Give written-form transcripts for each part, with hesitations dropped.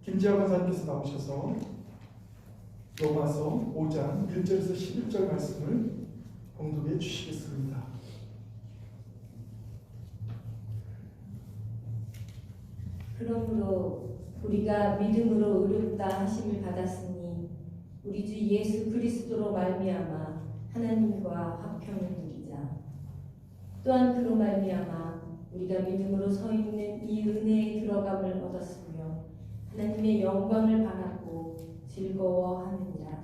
김지아 권사님께서 나오셔서 로마서 5장 1절에서 11절 말씀을 봉독해 주시겠습니다. 그러므로 우리가 믿음으로 의롭다 하심을 받았으니 우리 주 예수 그리스도로 말미암아 하나님과 화평을 누리자. 또한 그로 말미암아 우리가 믿음으로 서 있는 이 은혜에 들어감을 얻었으며 하나님의 영광을 바라고 즐거워하느니라.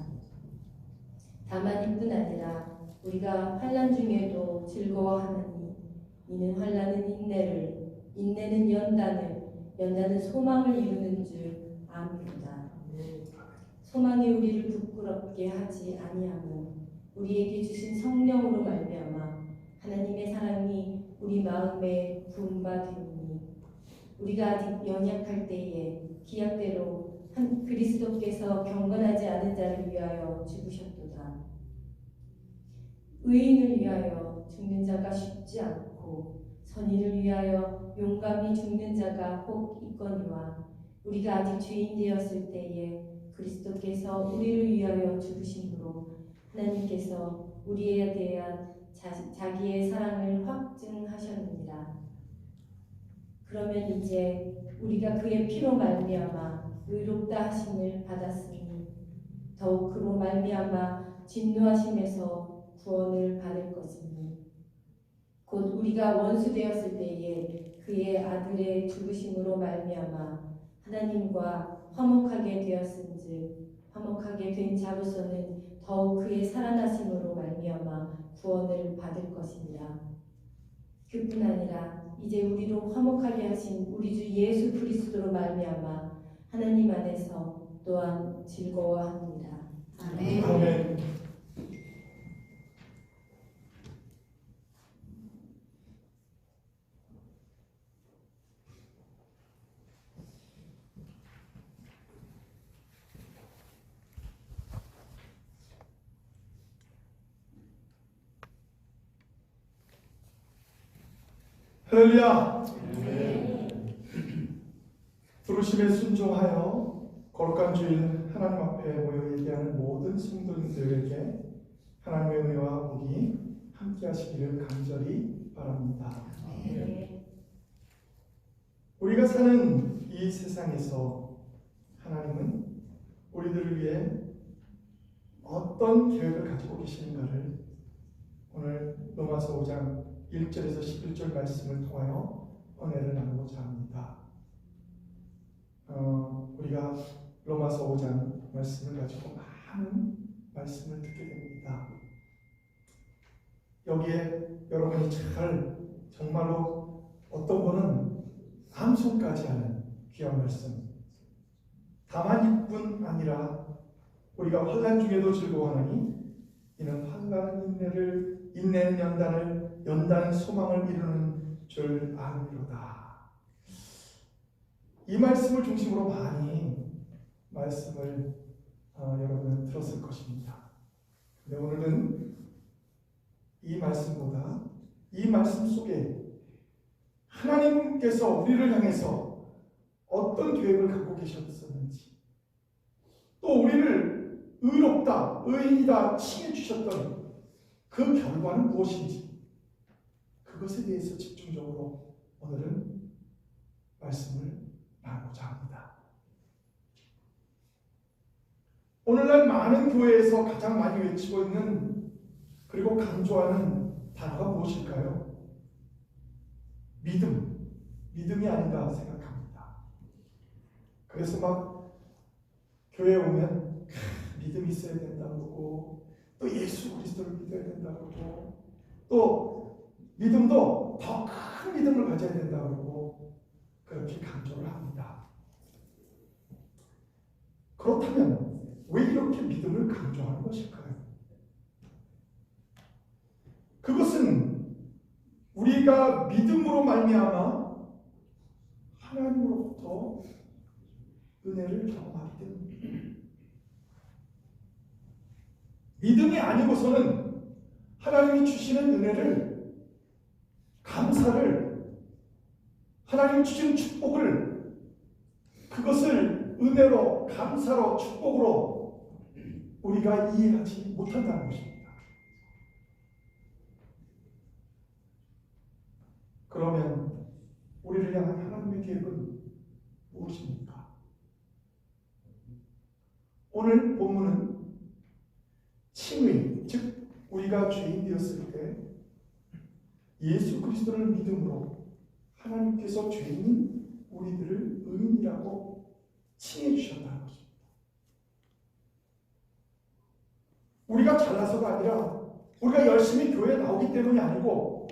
다만 이뿐 아니라 우리가 환난 중에도 즐거워하느니 이는 환난은 인내를, 인내는 연단은 소망을 이루는 줄 압니다. 소망이 우리를 부끄럽게 하지 아니하고 우리에게 주신 성령으로 말미암아 하나님의 사랑이 우리 마음에 부은 바 되니 우리가 아직 연약할 때에 기약대로 그리스도께서 경건하지 않은 자를 위하여 죽으셨도다. 의인을 위하여 죽는 자가 쉽지 않고 선인을 위하여 용감히 죽는 자가 혹 있거니와 우리가 아직 죄인 되었을 때에 그리스도께서 우리를 위하여 죽으심으로 하나님께서 우리에 대한 자기의 사랑을 확증하셨느니라. 그러면 이제 우리가 그의 피로 말미암아 의롭다 하심을 받았으니 더욱 그로 말미암아 진노하심에서 구원을 받을 것이니 곧 우리가 원수 되었을 때에 그의 아들의 죽으심으로 말미암아 하나님과 화목하게 되었은즉 화목하게 된 자로서는 더욱 그의 살아나심으로 말미암아 구원을 받을 것이니라. 그뿐 아니라 이제 우리로 화목하게 하신 우리 주 예수 그리스도로 말미암아 하나님 안에서 또한 즐거워합니다. 아멘. 아멘. 할렐루야. 부르심에 순종하여 거룩한 주일 하나님 앞에 모여 얘기하는 모든 성도님들에게 하나님의 은혜와 복이 함께 하시기를 간절히 바랍니다. 우리가 사는 이 세상에서 하나님은 우리들을 위해 어떤 계획을 가지고 계시는가를 오늘 로마서 5장 1절에서 11절 말씀을 통하여 은혜를 나누고자 합니다. 우리가 로마서 5장 말씀을 가지고 많은 말씀을 듣게 됩니다. 여기에 여러분이 정말로 어떤 분은 암송까지 하는 귀한 말씀. 다만 이뿐 아니라 우리가 환난 중에도 즐거워하나니 이는 환난은 인내는 연단은 소망을 이루는 줄 아느니로다. 이 말씀을 중심으로 많이 말씀을 여러분은 들었을 것입니다. 근데 오늘은 이 말씀보다 이 말씀 속에 하나님께서 우리를 향해서 어떤 계획을 갖고 계셨었는지, 또 우리를 의롭다, 의인이다 칭해 주셨던 그 결과는 무엇인지, 그것에 대해서 집중적으로 오늘은 말씀을 나누고자 합니다. 오늘날 많은 교회에서 가장 많이 외치고 있는 그리고 강조하는 단어가 무엇일까요? 믿음이 아닌가 생각합니다. 그래서 막 교회에 오면 믿음이 있어야 된다고 그러고, 또 예수 그리스도를 믿어야 된다고 그러고, 또 믿음도 더 큰 믿음을 가져야 된다고 그러고, 그렇게 강조를 합니다. 그렇다면 왜 이렇게 믿음을 강조하는 것일까요? 그것은 우리가 믿음으로 말미암아 하나님으로부터 은혜를 경험하기 때문입니다. 믿음이 아니고서는 하나님이 주시는 은혜를, 감사를, 하나님이 주신 축복을, 그것을 은혜로, 감사로, 축복으로 우리가 이해하지 못한다는 것입니다. 그러면 우리를 향한 하나님의 계획은 무엇입니까? 오늘 본문은 칭의, 즉 우리가 죄인 되었을 때 예수 그리스도를 믿음으로 하나님께서 죄인인 우리들을 의인이라고 칭해 주셨다는 것입니다. 우리가 잘나서가 아니라 우리가 열심히 교회에 나오기 때문이 아니고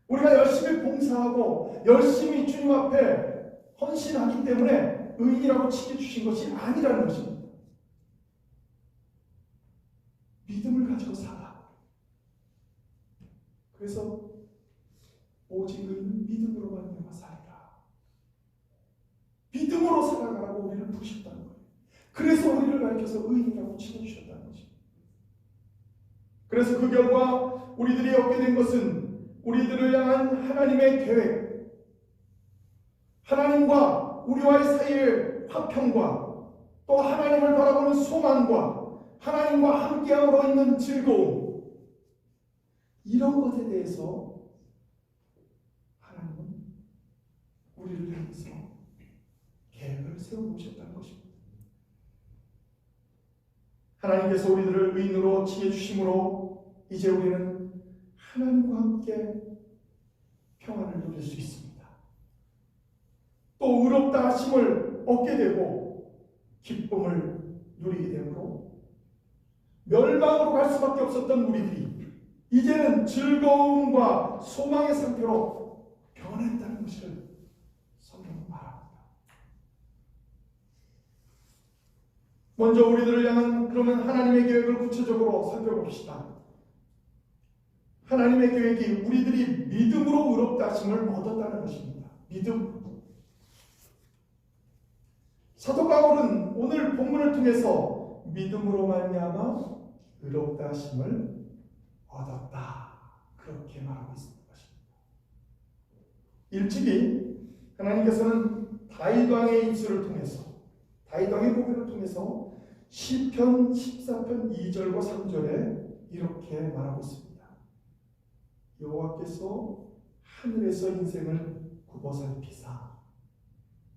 우리가 열심히 봉사하고 열심히 주님 앞에 헌신하기 때문에 의인이라고 칭해 주신 것이 아니라는 것입니다. 믿음을 가지고 살아. 그래서 오직 의인은 믿음으로 말미암아 살리라. 믿음으로 살아가라고 우리를 부르셨다는 거예요. 그래서 우리를 가르쳐서 의인이라고 칭해 주셨다는 것입니다. 그래서 그 결과 우리들이 얻게 된 것은 우리들을 향한 하나님의 계획, 하나님과 우리와의 사이의 화평과 또 하나님을 바라보는 소망과 하나님과 함께함으로 있는 즐거움, 이런 것에 대해서 하나님은 우리를 향해서 계획을 세워놓으셨다는 것입니다. 하나님께서 우리들을 의인으로 칭해 주심으로 이제 우리는 하나님과 함께 평안을 누릴 수 있습니다. 또 의롭다 하심을 얻게 되고 기쁨을 누리게 되므로 멸망으로 갈 수밖에 없었던 우리들이 이제는 즐거움과 소망의 상태로 변했다는 것을 성경은 말합니다. 먼저 우리들을 향한 그러면 하나님의 계획을 구체적으로 살펴봅시다. 하나님의 계획이 우리들이 믿음으로 의롭다 하심을 얻었다는 것입니다. 믿음. 사도 바울은 오늘 본문을 통해서 믿음으로 말미암아 의롭다 하심을 얻었다, 그렇게 말하고 있는 것입니다. 일찍이 하나님께서는 다윗 왕의 입술을 통해서, 다윗 왕의 고백을 통해서 시편 14편 2절과 3절에 이렇게 말하고 있습니다. 여호와께서 하늘에서 인생을 굽어 살피사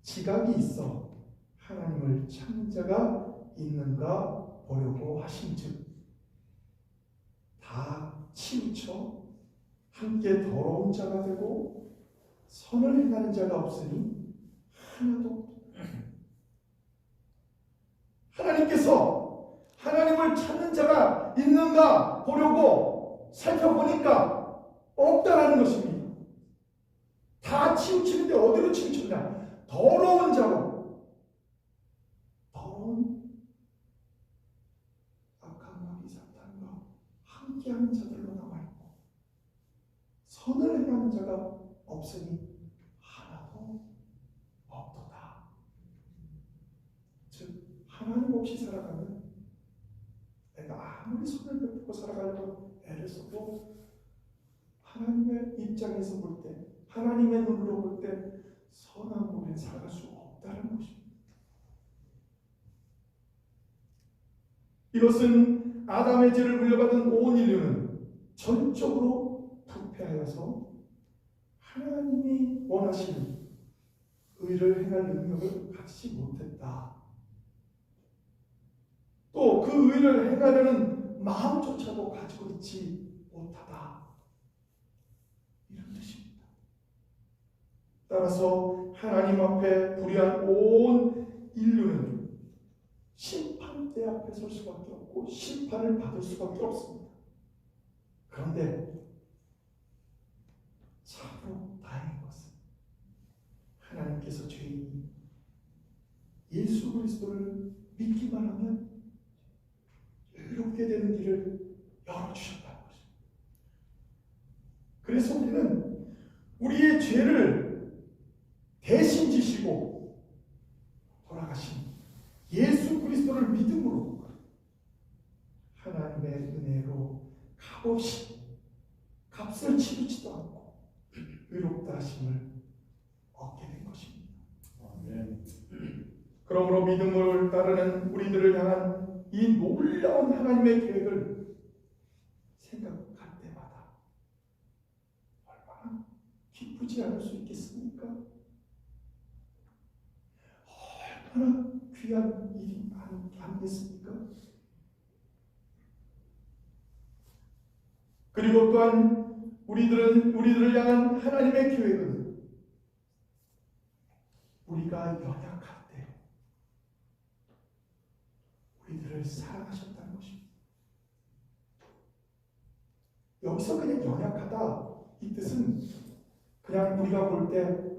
지각이 있어 하나님을 찾는 자가 있는가 보려고 하신즉 다 치우쳐 함께 더러운 자가 되고 선을 행하는 자가 없으니 하나도. 하나님께서 하나님을 찾는 자가 있는가 보려고 살펴보니까 없다라는 것입니다. 다 치우치는데 어디로 치우쳤냐? 더러운 자로, 더러운 악한 마귀 사탄과 함께하는 자들로 남아있고 선을 행하는 자가 없으니 하나도 없도다. 즉 하나님 없이 살아가면 내가 아무리 선을 베풀고 살아가려고 애를 써도 하나님의 입장에서 볼 때, 하나님의 눈으로 볼 때 선한 몸에 살아갈 수 없다는 것입니다. 이것은 아담의 죄를 물려받은 온 인류는 전적으로 부패하여서 하나님이 원하시는 의를 행할 능력을 갖지 못했다. 또 그 의를 행하려는 마음조차도 가지고 있지 못하다. 이런 뜻입니다. 따라서 하나님 앞에 불의한 온 인류는 심판대 앞에 설 수밖에 없고 심판을 받을 수밖에 없습니다. 그런데 참으로 다행인 것은 하나님께서 죄인이 예수 그리스도를 믿기만 하면 의롭게 되는 길을 열어주셨다는 것입니다. 그래서 우리는 우리의 죄를 대신 지시고 돌아가신 예수 그리스도를 믿음으로 하나님의 은혜로 값없이 값을 치르지도 않고 의롭다 하심을 얻게 된 것입니다. 그러므로 믿음을 따르는 우리들을 향한 이 놀라운 하나님의 계획을 생각할 때마다 얼마나 기쁘지 않을 수 있겠습니까? 얼마나 귀한 일이 아니겠습니까? 그리고 또한 우리들을 향한 하나님의 계획은 우리가 연약할 때 우리들을 사랑하셨다는 것입니다. 여기서 그냥 연약하다 이 뜻은 그냥 우리가 볼 때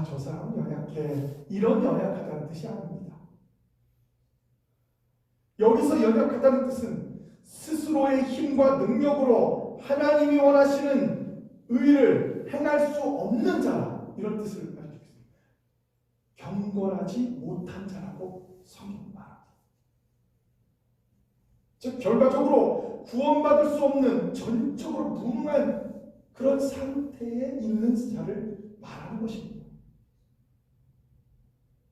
저 사람은 연약해 이런 연약하다는 뜻이 아닙니다. 여기서 연약하다는 뜻은 스스로의 힘과 능력으로 하나님이 원하시는 의를 행할 수 없는 자라 이런 뜻을 가지고 있습니다. 경건하지 못한 자라고 성경은 말합니다. 즉 결과적으로 구원받을 수 없는 전적으로 무능한 그런 상태에 있는 자를 말하는 것입니다.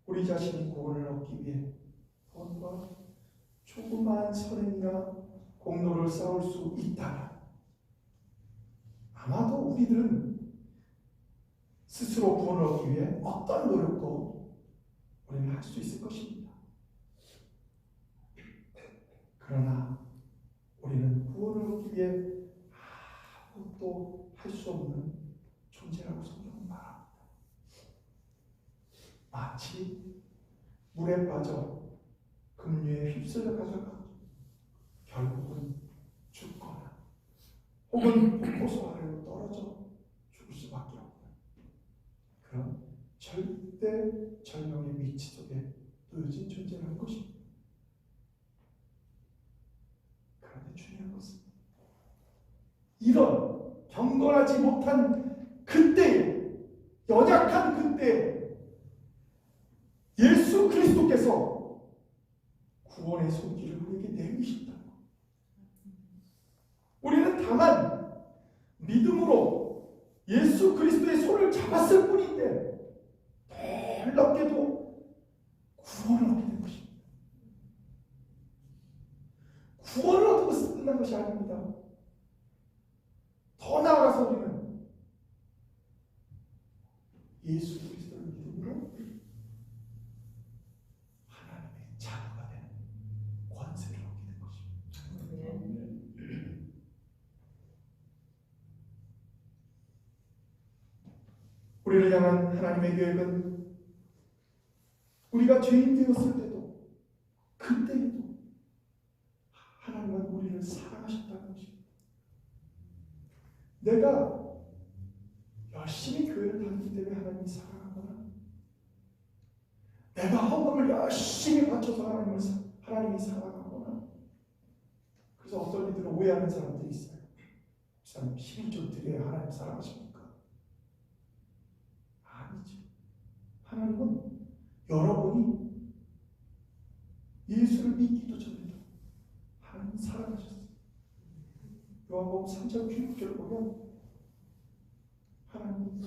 우리 자신이 구원을 얻기 위해 돈과 조그마한 선행이나 공로를 쌓을 수 있다면 아마도 우리들은 스스로 구원을 얻기 위해 어떤 노력도 우리는 할 수 있을 것입니다. 그러나 우리는 구원을 얻기 위해 아무것도 할 수 없는 존재라고 성경은 말합니다. 마치 물에 빠져 급류에 휩쓸려 가다가 결국은 죽거나 혹은 폭포수 아래로 떨어져 죽을 수밖에 없는 그런 절대 절명의 위치 속에 놓여진 존재라는 것입니다. 그런데 중요한 것은 이런 경건하지 못한 그때에 연약한 그때에 예수 그리스도께서 구원의 손길을 우리에게 내미신다는 것. 우리는 다만 믿음으로 예수 그리스도의 손을 잡았을 뿐인데 놀랍게도 구원을 얻게 된 것입니다. 구원을 얻고 끝난 것이 아닙니다. 더 나아가서 우리는 예수 그리스도를 믿음으로 하나님의 자녀가 되는 권세를 얻게 된 것입니다. 우리를 향한 하나님의 계획은 우리가 죄인 되었을 때도 그때에도 하나님은 우리를 사랑하셨다는 것입니다. 내가 열심히 교회를 다니기 때문에 하나님이 사랑하거나 내가 헌금을 열심히 바쳐서 하나님이 사랑하거나 그래서 어떤 이들은 오해하는 사람들이 있어요. 목사님 11조 드려야 하나님 사랑하십니까? 아니죠. 하나님은 여러분이 예수를 믿기도 전에도 하나님 사랑하셨어요. 요한복음 3장 16절을 보면 하나님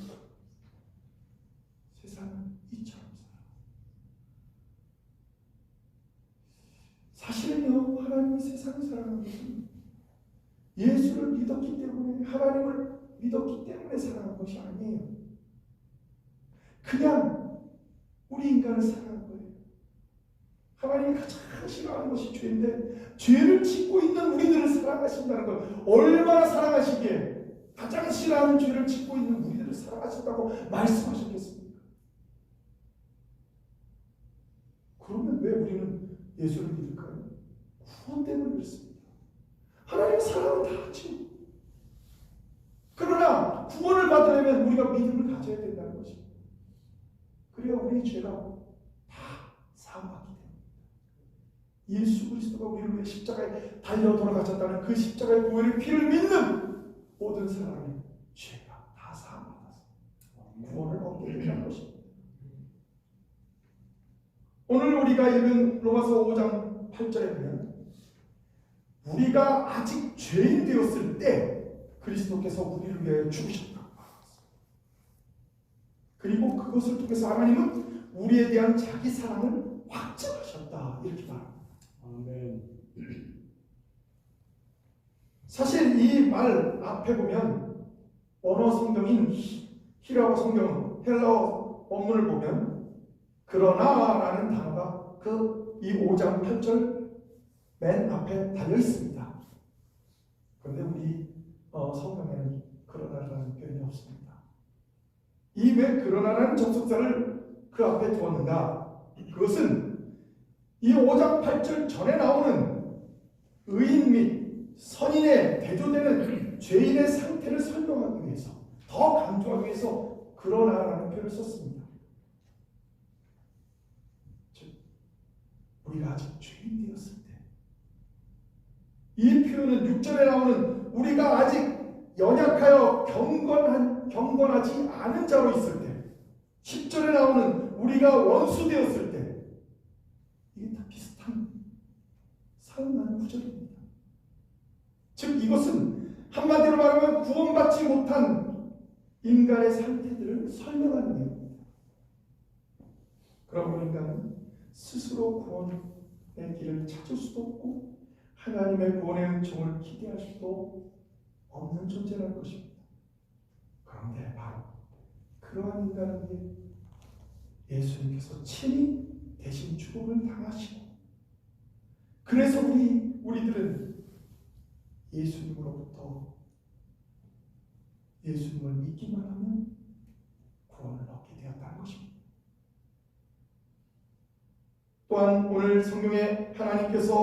세상은 이처럼 사실은요 하나님이 세상을 사랑하는 것은 예수를 믿었기 때문에 하나님을 믿었기 때문에 사랑한 것이 아니에요. 그냥 우리 인간을 사랑한 거예요. 하나님이 가장 싫어하는 것이 죄인데 죄를 짓고 있는 우리들을 사랑하신다는 걸 얼마나 사랑하시기에 가장 싫어하는 죄를 짓고 있는 우리들을 사랑하신다고 말씀하셨겠습니까? 그러면 왜 우리는 예수를 믿을까요? 구원 때문에 그렇습니다. 하나님의 사랑은 다 하지. 그러나 구원을 받으려면 우리가 믿음을 가져야 된다는 것입니다. 그래야 우리의 죄가 다 사함받기 때문입니다. 예수 그리스도가 우리를 위해 십자가에 달려 돌아가셨다는 그 십자가의 보혈의 피를 믿는 모든 사람의 죄가 다 사함받아서 구원을 얻게 된다는 것입니다. 오늘 우리가 읽은 로마서 5장 8절에 보면 우리가 아직 죄인 되었을 때 그리스도께서 우리를 위해 죽으셨다고 말했습니다. 그리고 그것을 통해서 하나님은 우리에 대한 자기 사랑을 확증하셨다 이렇게 말합니다. 아멘. 사실 이 말 앞에 보면 원어 성경인 히라고 성경 헬라어 원문을 보면 그러나라는 단어가 이 5장 8절 맨 앞에 달려 있습니다. 그런데 우리 성경에는 그러나라는 표현이 없습니다. 이 왜 그러나라는 접속사를 그 앞에 두었는가? 그것은 이 5장 8절 전에 나오는 의인 및 선인에 대조되는 죄인의 상태를 설명하기 위해서, 더 강조하기 위해서 그러나라는 표현을 썼습니다. 즉 우리가 아직 죄인 되었을 때, 이 표현은 6절에 나오는 우리가 아직 연약하여 경건하지 않은 자로 있을 때, 10절에 나오는 우리가 원수 되었을 때, 이게 다 비슷한 사용하는 구절입니다. 즉 이것은 한마디로 말하면 구원받지 못한 인간의 상태들을 설명하는 내용입니다. 그러므로 인간은 스스로 구원의 길을 찾을 수도 없고 하나님의 구원의 은총을 기대할 수도 없는 존재라는 것입니다. 그런데 바로 그러한 인간에게 예수님께서 친히 대신 죽음을 당하시고, 그래서 우리들은 예수님으로부터 예수님을 믿기만 하면 구원을 얻게 되었다는 것입니다. 또한 오늘 성경에 하나님께서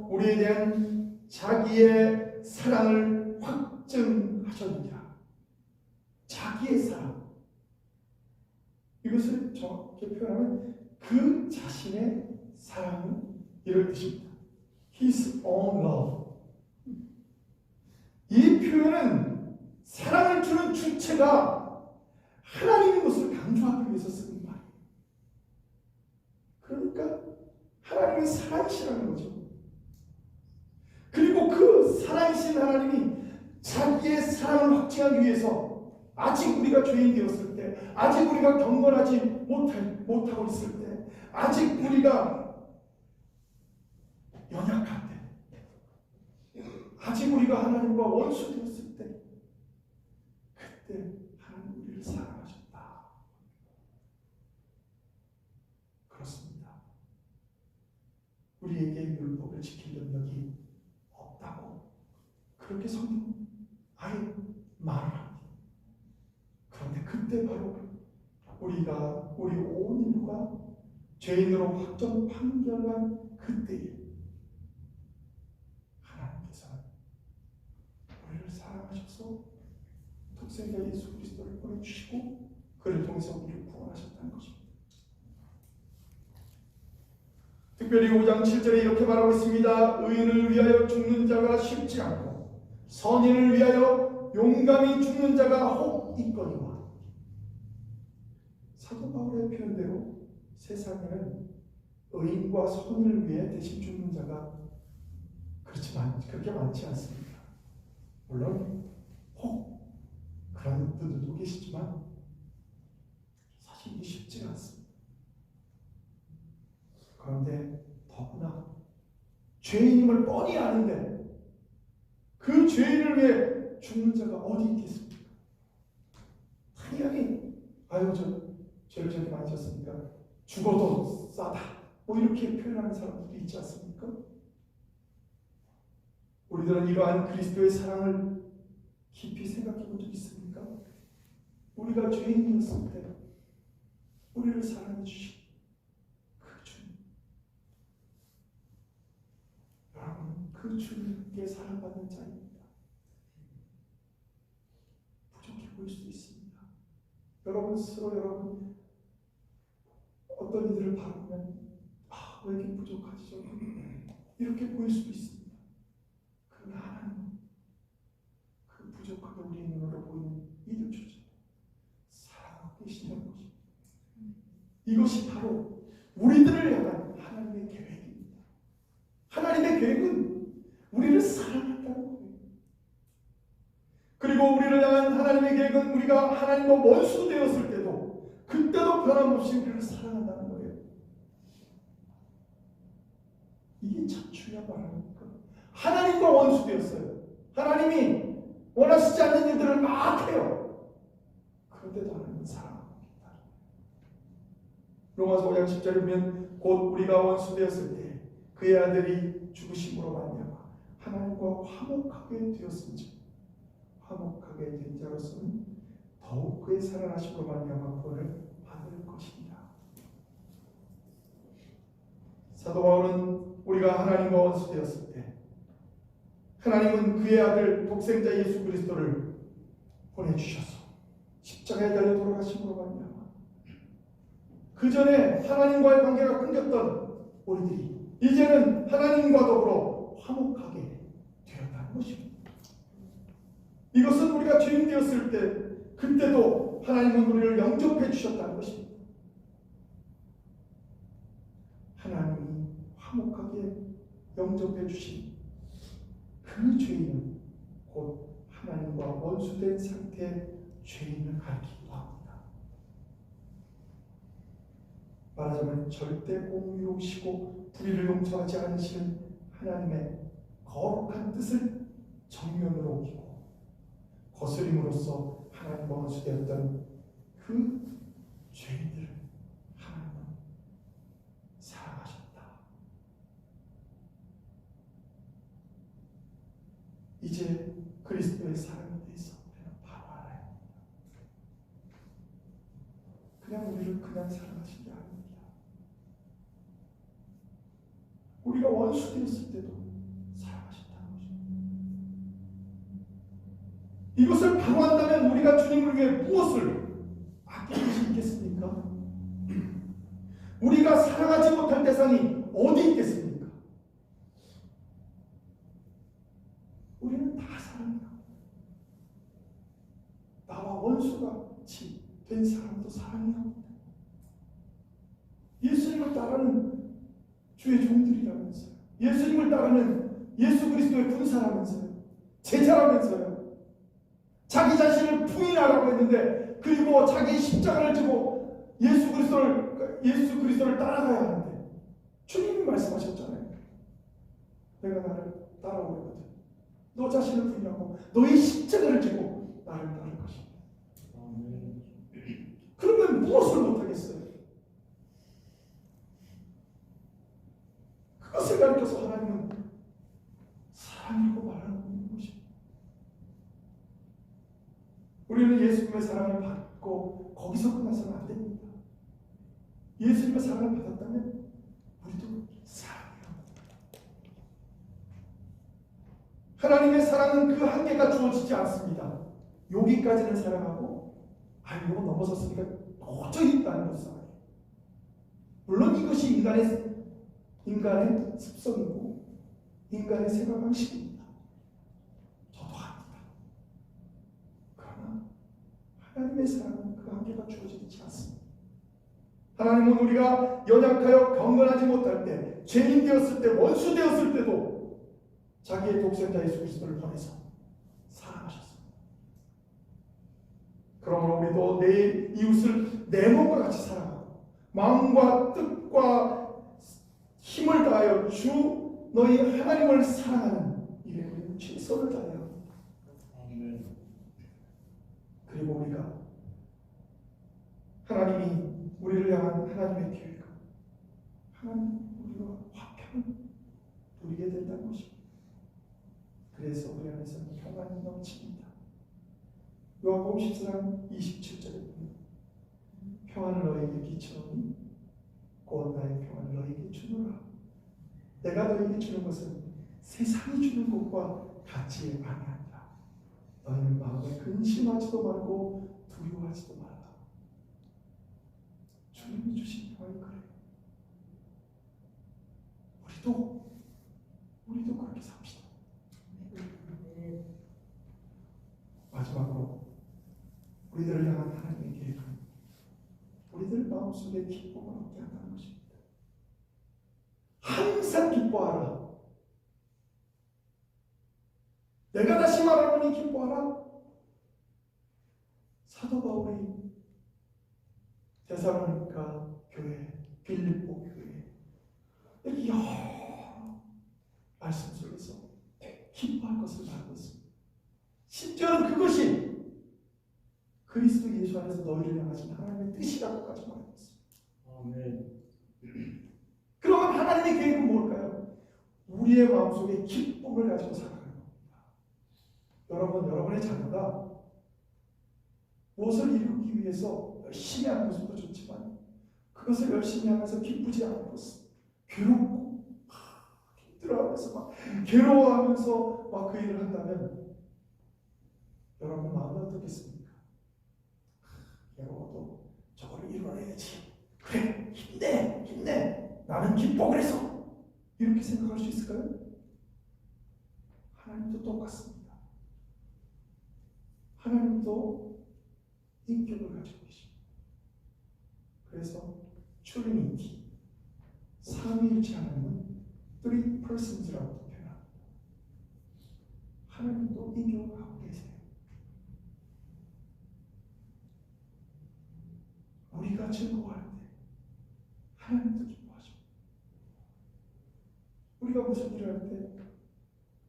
우리에 대한 자기의 사랑을 확증하셨느니라. 자기의 사랑, 이것을 정확히 표현하면 그 자신의 사랑을 이럴 뜻입니다. His own love. 이 표현은 사랑을 주는 주체가 하나님인 것을 강조하기 위해서 쓰는 말이에요. 그러니까 하나님의 사랑이시라는 거죠. 그리고 그 사랑이신 하나님이 자기의 사랑을 확증하기 위해서 아직 우리가 죄인 되었을 때, 아직 우리가 경건하지 못하고 있을 때, 아직 우리가 연약할 때, 아직 우리가 하나님과 원수 되었을 때, 그때 하나님 우리를 사랑하셨다. 그렇습니다. 우리에게 율법을 지킬 능력이 없다고 그렇게 성경 아예 말을 합니다. 그런데 그때 바로 우리 온 인류가 죄인으로 확정 판결한 그때에 하나님께서는 우리를 사랑하셔서 독생자 예수 그리스도를 보내주시고 그를 통해서 우리를 구원하셨다는 것입니다. 특별히 5장 7절에 이렇게 말하고 있습니다. 의인을 위하여 죽는 자가 쉽지 않고 선인을 위하여 용감히 죽는 자가 혹 있거니와. 사도 바울의 표현대로 세상에는 의인과 선인을 위해 대신 죽는 자가 그렇게 많지 않습니다. 물론 혹 그런 분들도 계시지만 사실 이게 쉽지가 않습니다. 그런데 더구나 죄인임을 뻔히 아는데 그 죄인을 위해 죽는 자가 어디 있겠습니까? 당연히 죄를 저렇게 많이 졌으니까 죽어도 싸다, 이렇게 표현하는 사람들이 있지 않습니까? 우리들은 이러한 그리스도의 사랑을 깊이 생각해 본 적 있습니까? 우리가 죄인이었을 때 우리를 사랑해 주신 그 주님, 여러분 그 주님께 사랑받는 자입니다. 부족해 보일 수도 있습니다. 여러분 스스로 어떤 이들을 바라보면 왜 이렇게 부족하지 저는 이렇게 보일 수도 있습니다. 그러나 하나님은 그 부족하게 우리의 눈으로 보이는 이들조차 사랑하고 계신다는 것입니다. 이것이 바로 우리들을 향한 하나님의 계획입니다. 하나님의 계획은 우리를 사랑한다는 거예요. 그리고 우리를 향한 하나님의 계획은 우리가 하나님과 원수 되었을 때도 그때도 변함없이 우리를 사랑한다는 거예요. 자추냐 말합니까? 하나님과 원수되었어요. 하나님이 원하시지 않는 일들을 막 해요. 그런데도 하나님은 사랑합니다. 로마서 5장 10절에 보면 곧 우리가 원수되었을 때 그의 아들이 죽으심으로 말미암아 하나님과 화목하게 되었은즉 화목하게 된 자로서는 더욱 그의 살아나심으로 말미암아 구원을 받을 것입니다. 사도 바울은 우리가 하나님과 원수되었을 때 하나님은 그의 아들 독생자 예수 그리스도를 보내주셔서 십자가에 달려 돌아가심으로 말미암아 그 전에 하나님과의 관계가 끊겼던 우리들이 이제는 하나님과 더불어 화목하게 되었다는 것입니다. 이것은 우리가 죄인 되었을 때 그때도 하나님은 우리를 영접해 주셨다는 것입니다. 하나님이 화목하게 영접해 주신 그 죄인은 곧 하나님과 원수된 상태의 죄인을 가리키기도 합니다. 말하자면 절대 공의로우시고 불의를 용서하지 않으시는 하나님의 거룩한 뜻을 정면으로 옮기고 거스림으로써 하나님과 원수되었던 그 죄인들을 하나님은 사랑하셨다. 이제 그리스도의 사랑에 대해서 우리는 바로 알아야 합니다. 그냥 우리를 그냥 사랑하신 게 아닙니다. 우리가 원수되었을 때도 사랑하셨다는 것입니다. 이것을 바로 한다면 우리가 주님을 위해 무엇을 아낄 것이 있겠습니까? 우리가 사랑하지 못할 대상이 어디 있겠습니까? 우리는 다 사랑해요. 나와 원수같이 된 사람도 사랑해요. 예수님을 따르는 주의 종들이라면서요. 예수님을 따르는 예수 그리스도의 군사라면서요. 제자라면서요. 자기 자신을 부인하라고 했는데 그리고 자기 십자가를 지고 예수 그리스도를 따라가야 하는데 주님이 말씀하셨잖아요. 내가 나를 따라오거든. 너 자신을 부인하고 너의 십자가를 지고 나를 따를 것이다. 그러면 무엇을 못하겠어요? 그것을 가르쳐서 하나님은 사랑이라고 말하는 것입니다. 우리는 예수님의 사랑을 받고 거기서 끝나서는 안 됩니다. 예수님의 사랑을 받았다면 우리도 사랑해요. 하나님의 사랑은 그 한계가 주어지지 않습니다. 여기까지는 사랑하고 이거 넘어섰으니까 도저히 다른 것 사랑해요. 물론 이것이 인간의 습성이고 인간의 생활 방식입니다. 저도 합니다. 그러나 하나님의 사랑은 그 한계가 주어지지 않습니다. 하나님은 우리가 연약하여 경건하지 못할 때, 죄인 되었을 때, 원수 되었을 때도 자기의 독생자 예수 그리스도를 보내서 사랑하셨습니다. 그러므로 우리도 내 이웃을 내 몸과 같이 사랑하고 마음과 뜻과 힘을 다하여 주 너희 하나님을 사랑하는 일에 우리는 최선을 다해야 합니다. 그리고 우리가 하나님이 우리를 향한 하나님의 계획은 하나님 우리가 화평을 누리게 된다는 것입니다. 그래서 우리 안에서는 평안이 넘칩니다. 요한복음 14장 27절에 보면 평안을 너희에게 끼치노니 곧 나의 평안을 너희에게 주노라. 내가 너희에게 주는 것은 세상이 주는 것과 같이 아니하니라. 너희는 마음에 근심하지도 말고 두려워하지도 말라. 주님이 주신 평안이 그래요. 우리도 그렇게 삽시다. 마지막으로 우리들을 향한 하나님의 계획은 우리들 마음속에 기쁨을 얻게 한다는 것입니다. 항상 기뻐하라. 내가 다시 말하노니 기뻐하라. 사도 바울이 데살로니가 교회, 빌립보 교회 이렇게 말씀 속에서 기뻐할 것을 말하고 있습니다. 10절은 그것이 그리스도 예수 안에서 너희를 향하신 하나님의 뜻이라고까지 말하고 있습니다. 아멘. 그러면 하나님의 계획은 뭘까요? 우리의 마음속에 기쁨을 가지고 살아가는 겁니다. 여러분, 여러분의 자녀가 무엇을 이루기 위해서 열심히 하는 것도 좋지만 그것을 열심히 하면서 기쁘지 않은 것은 괴롭고 힘들어하면서 막 괴로워하면서 막 그 일을 한다면 여러분 마음이 어떻겠습니까? 괴로워도 저거를 이뤄내야지. 그래, 힘내. 나는 기뻐 그래서. 이렇게 생각할 수 있을까요? 하나님도 똑같습니다. 하나님도 인격을 가지고 계십니다. 그래서 트리니티, 삼위일체 하나님은 three persons라고 표현합니다. 하나님도 인격을 갖고 계세요. 우리가 즐거워할 때 하나님도 기뻐하십니다. 우리가 무슨 일을 할 때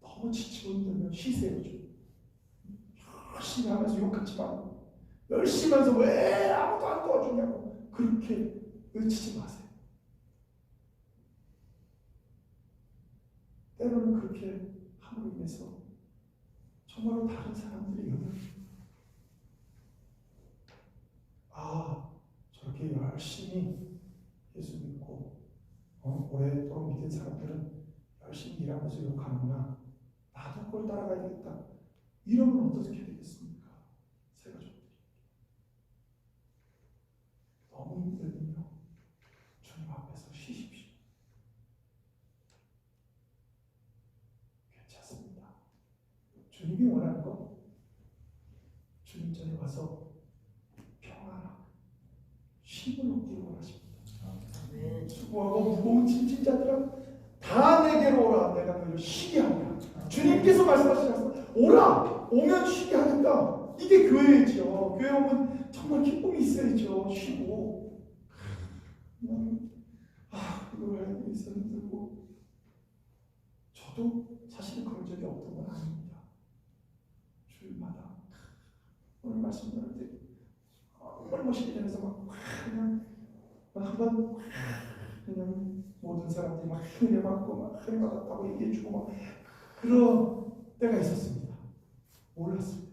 너무 지치고 힘들면 쉬세요. 좀 열심히 하면서 욕하지 말고 열심히 하면서 왜 아무도 안 도와주냐고 그렇게 외치지 마세요. 때로는 그렇게 함으로 인해서 정말로 다른 사람들이 영향을 저렇게 열심히 예수 믿고 오래도록 믿은 사람들은 열심히 일하면서 욕하는구나. 나도 그걸 따라가야겠다. 이러면 어떻게 되겠습니까? 세 가족들이 너무 힘들면요 주님 앞에서 쉬십시오. 괜찮습니다. 주님이 원하는 건 주님 전에 와서 평안하고 쉼을 얻기를 원하십니다. 수고하고 무거운 짐진자들아 다 내게로 오라. 내가 너희를 쉬게 하리라. 주님께서 말씀하시잖아요. 오라. 오면 쉬게 하겠다. 이게 교회이죠. 교회 오면 정말 기쁨이 있어야죠. 쉬고 그냥 이걸 할 일이 있어 힘들고 저도 사실은 그런 적이 없던 건 아닙니다. 주일마다 오늘 말씀 나눌 때 정말 멋있게 되면서 막 그냥 한번 그냥 모든 사람들이 막 은혜 받고 막 은혜 받았다고 얘기해주고 막 그런 때가 있었습니다. 몰랐습니다.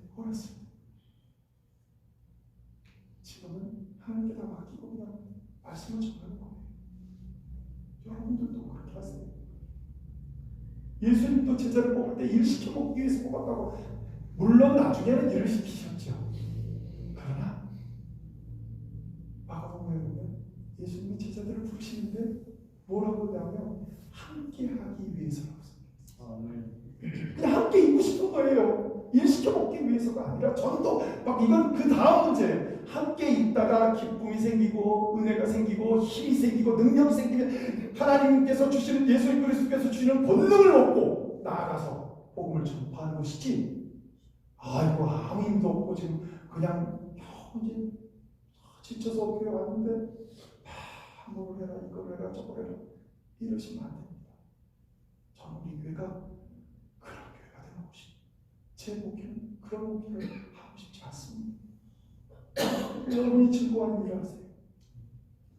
지금은 하나님께 다 맡기고 그냥 말씀을 전하는 거예요. 여러분들도 그렇게 하세요. 예수님도 제자를 뽑을 때 일 시켜 먹기 위해서 뽑았다고 물론 나중에는 일을 시키셨죠. 그러나 마가복음에 보면 예수님이 제자들을 부르시는데 뭐라고 하냐면 함께 하기 위해서라고 써요. 그냥 함께 있고 싶은 거예요. 일 시켜 먹기 위해서가 아니라 전도 막 이건 그 다음 문제예요. 함께 있다가 기쁨이 생기고 은혜가 생기고 힘이 생기고 능력이 생기면 하나님께서 주시는 예수 그리스도께서 주시는 권능을 얻고 나아가서 복음을 전파하는 것이지. 아무 힘도 없고 지금 그냥 이제 지쳐서 교회 왔는데 뭘 해라 이걸 해라 저걸 해라 이러시면 안 됩니다. 저는 우리 교회가 그런 교회가 되는 것이 제 목표는 그런 목표를 하고 싶지 않습니다. 여러분이 즐거워하는 일을 하세요.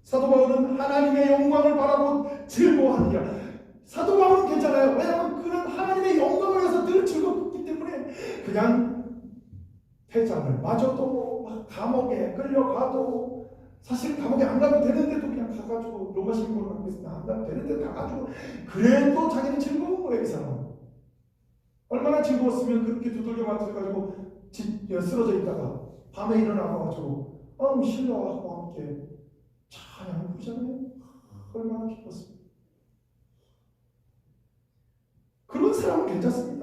사도 바울은 하나님의 영광을 바라고 즐거워하느냐. 사도 바울은 괜찮아요. 왜냐하면 그는 하나님의 영광을 위해서 늘 즐겁기 때문에 그냥 회장을 맞아도 막 감옥에 끌려가도 사실 감옥에 안 가도 되는데도 그냥 가가지고 로마 신분을 갖고 있으면 안 가도 되는데 가가지고 그래도 자기는 즐거운 거예요. 이 사람은 얼마나 즐거웠으면 그렇게 두들겨 맞아가지고 쓰러져 있다가 밤에 일어나가지고 신랑하고 함께 찬양을 부르잖아요. 얼마나 기뻤습니다. 그런 사람은 괜찮습니다.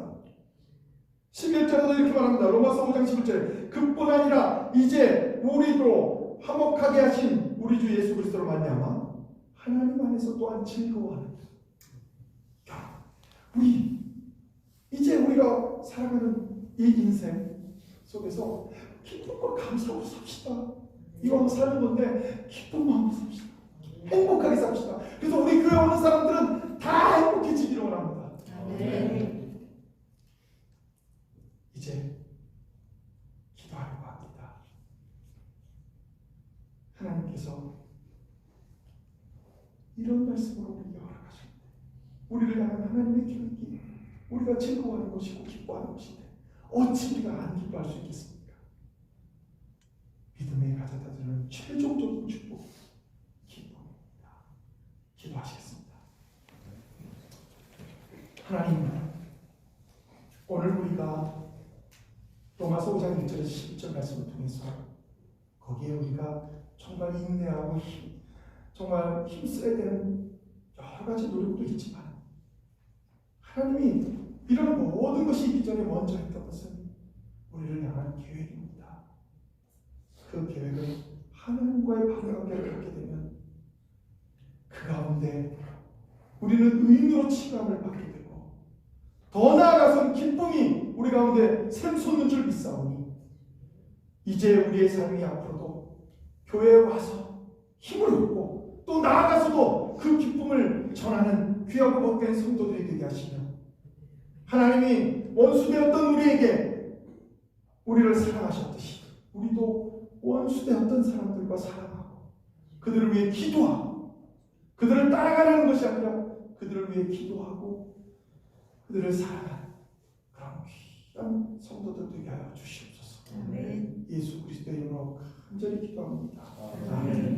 11절에도 이렇게 말합니다. 로마서 5장 11절에 그뿐 아니라 이제 우리도 화목하게 하신 우리 주 예수 그리스도로 말미암아 하나님 안에서 또한 즐거워하는다. 이제 우리가 살아가는 이 인생 속에서 기쁨과 감사로 삽시다. 이왕 사는 건데 기쁜 마음으로 삽시다. 행복하게 삽시다. 그래서 우리 교회 오는 사람들은 다 행복해지기를 원합니다. 말씀으로 우리에게 허락하셨는데 우리를 향한 하나님의 계획이 우리가 즐거워하는 것이고 기뻐하는 것인데 어찌 우리가 안 기뻐할 수 있겠습니까? 믿음에 가져다주는 최종적인 축복 기쁨입니다. 기도하시겠습니다. 하나님, 오늘 우리가 로마서 5장 1절에서 10절 말씀을 통해서 거기에 우리가 정말 인내하고 정말 힘써야 되는 여러 가지 노력도 있지만 하나님이 이런 모든 것이 있기 전에 먼저 했던 것은 우리를 향한 계획입니다. 그 계획은 하나님과의 바른 관계를 갖게 되면 그 가운데 우리는 의인으로 취감을 받게 되고 더 나아가서는 기쁨이 우리 가운데 샘솟는 줄 믿사오니 이제 우리의 삶이 앞으로도 교회에 와서 힘을 얻고 또 나아가서도 그 기쁨을 전하는 귀하고 복된 성도들이 되게 하시며 하나님이 원수되었던 우리에게 우리를 사랑하셨듯이 우리도 원수되었던 사람들과 사랑하고 그들을 위해 기도하고 그들을 따라가는 것이 아니라 그들을 위해 기도하고 그들을 사랑하는 그런 귀한 성도들 되게 하여 주시옵소서. 아멘. 예수 그리스도의 이름으로 간절히 기도합니다. 아멘.